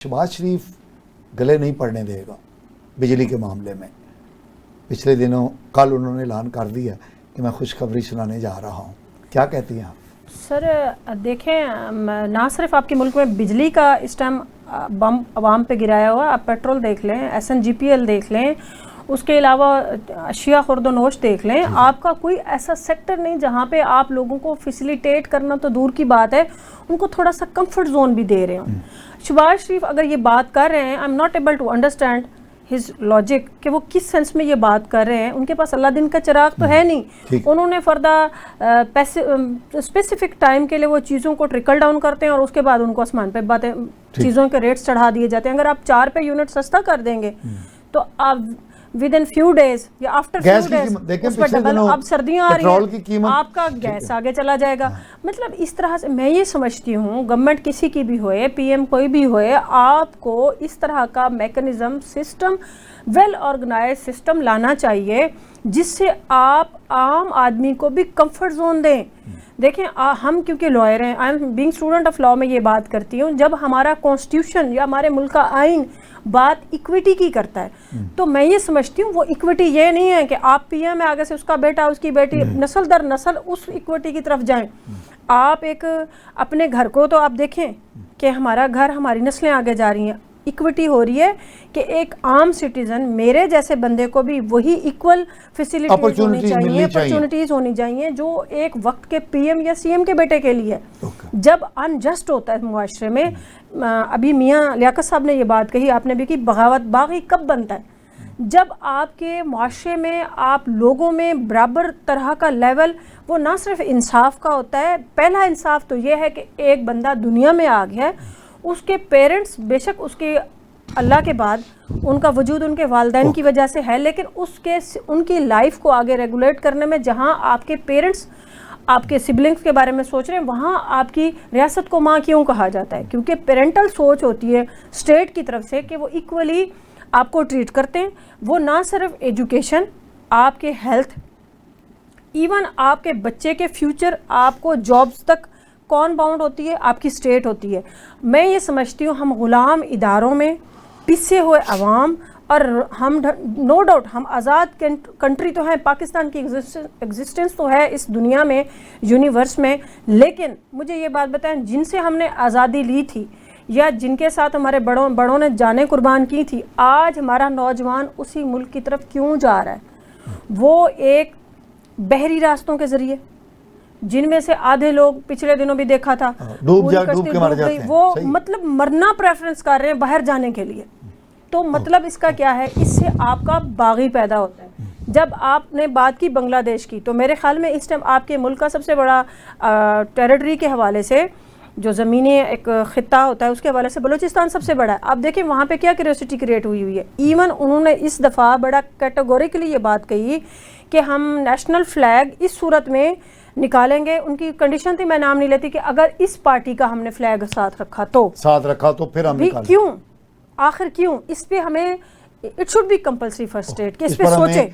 شہباز شریف گلے نہیں پڑنے دے گا بجلی کے معاملے میں. پچھلے دنوں کل انہوں نے اعلان کر دیا کہ میں خوشخبری سنانے جا رہا ہوں. کیا کہتی ہیں آپ؟ سر دیکھیں، نہ صرف آپ کے ملک میں بجلی کا اس ٹائم بم عوام پہ گرایا ہوا، آپ پیٹرول دیکھ لیں، SNGPL دیکھ لیں، اس کے علاوہ اشیاء خورد و نوش دیکھ لیں. آپ کا کوئی ایسا سیکٹر نہیں جہاں پہ آپ لوگوں کو فیسیلیٹیٹ کرنا تو دور کی بات ہے، ان کو تھوڑا سا کمفرٹ زون بھی دے رہے ہوں. شہباز شریف اگر یہ بات کر رہے ہیں، I am not able to understand his logic کہ وہ کس سینس میں یہ بات کر رہے ہیں. ان کے پاس اللہ دن کا چراغ تو ہے نہیں. انہوں نے فردہ اسپیسیفک ٹائم کے لیے وہ چیزوں کو ٹرکل ڈاؤن کرتے ہیں اور اس کے بعد ان کو آسمان پہ باتیں چیزوں کے ریٹس چڑھا دیے جاتے ہیں. اگر آپ 4 پہ یونٹ سستا کر دیں گے تو آپ ود ان فیو ڈیز یا آفٹر فیو ڈیز اس پر ڈبل. اب سردیاں آ رہی ہیں، آپ کا گیس آگے چلا جائے گا. مطلب اس طرح سے میں یہ سمجھتی ہوں گورنمنٹ کسی کی بھی ہوئے، PM کوئی بھی ہوئے، آپ کو اس طرح کا mechanism system, well organise system لانا چاہیے جس سے آپ عام آدمی کو بھی کمفرٹ زون دیں. دیکھیں ہم کیونکہ لائر ہیں، I am being student of law میں یہ بات کرتی ہوں، جب ہمارا کانسٹیٹیوشن یا ہمارے ملک کا آئین بات اکویٹی کی کرتا ہے تو میں یہ سمجھتی ہوں وہ اکویٹی یہ نہیں ہے کہ آپ PM ہے، آگے سے اس کا بیٹا اس کی بیٹی نسل در نسل اس اکویٹی کی طرف جائیں. آپ ایک اپنے گھر کو تو آپ دیکھیں کہ ہمارا گھر، ہماری نسلیں آگے جا رہی ہیں. اکویٹی ہو رہی ہے کہ ایک عام سٹیزن میرے جیسے بندے کو بھی وہی ایکول فیسیلیٹیز ہونی چاہیے، اپرچونٹیز ہونی چاہیے جو ایک وقت کے PM یا CM کے بیٹے کے لیے. جب انجسٹ ہوتا ہے معاشرے میں، ابھی میاں لیاقت صاحب نے یہ بات کہی، آپ نے بھی کی، بغاوت باغی کب بنتا ہے؟ جب آپ کے معاشرے میں، آپ لوگوں میں برابر طرح کا لیول، وہ نہ صرف انصاف کا ہوتا ہے. پہلا انصاف تو یہ ہے کہ ایک بندہ دنیا میں آ گیا ہے، اس کے پیرنٹس بے شک اس کے اللہ کے بعد ان کا وجود ان کے والدین کی وجہ سے ہے، لیکن ان کی لائف کو آگے ریگولیٹ کرنے میں جہاں آپ کے پیرنٹس آپ کے سبلنگس کے بارے میں سوچ رہے ہیں، وہاں آپ کی ریاست کو ماں کیوں کہا جاتا ہے؟ کیونکہ پیرنٹل سوچ ہوتی ہے اسٹیٹ کی طرف سے کہ وہ ایکولی آپ کو ٹریٹ کرتے ہیں. وہ نہ صرف ایجوکیشن، آپ کے ہیلتھ، ایون آپ کے بچے کے فیوچر، آپ کو جابز تک کون باؤنڈ ہوتی ہے؟ آپ کی اسٹیٹ ہوتی ہے. میں یہ سمجھتی ہوں ہم غلام اداروں میں پسے ہوئے عوام، اور ہم نو ڈاؤٹ ہم آزاد کنٹری تو ہیں، پاکستان کی ایگزسٹنس تو ہے اس دنیا میں، یونیورس میں، لیکن مجھے یہ بات بتائیں جن سے ہم نے آزادی لی تھی یا جن کے ساتھ ہمارے بڑوں نے جانیں قربان کی تھی، آج ہمارا نوجوان اسی ملک کی طرف کیوں جا رہا ہے؟ وہ ایک بحری راستوں کے ذریعے، جن میں سے آدھے لوگ پچھلے دنوں بھی دیکھا تھا ڈوب کے مر جاتے ہیں، وہ مطلب مرنا پریفرنس کر رہے ہیں باہر جانے کے لیے. تو مطلب اس کا کیا ہے؟ اس سے آپ کا باغی پیدا ہوتا ہے. جب آپ نے بات کی بنگلہ دیش کی، تو میرے خیال میں اس ٹائم آپ کے ملک کا سب سے بڑا ٹیریٹری کے حوالے سے، جو زمینی ایک خطہ ہوتا ہے اس کے حوالے سے بلوچستان سب سے بڑا ہے. آپ دیکھیں وہاں پہ کیا کیوریوسٹی کریٹ ہوئی ہے. ایون انہوں نے اس دفعہ بڑا کیٹیگوریکلی یہ بات کہی کہ ہم نیشنل فلیگ اس صورت میں نکالیں گے. ان کی کنڈیشن تھی، میں نام نہیں لیتی، کہ اگر اس پارٹی کا ہم نے فلیگ ساتھ رکھا تو پھر ہم بھی کیوں، آخر کیوں؟ اس پہ ہمیں it should be compulsory for state کہ اس پہ سوچے.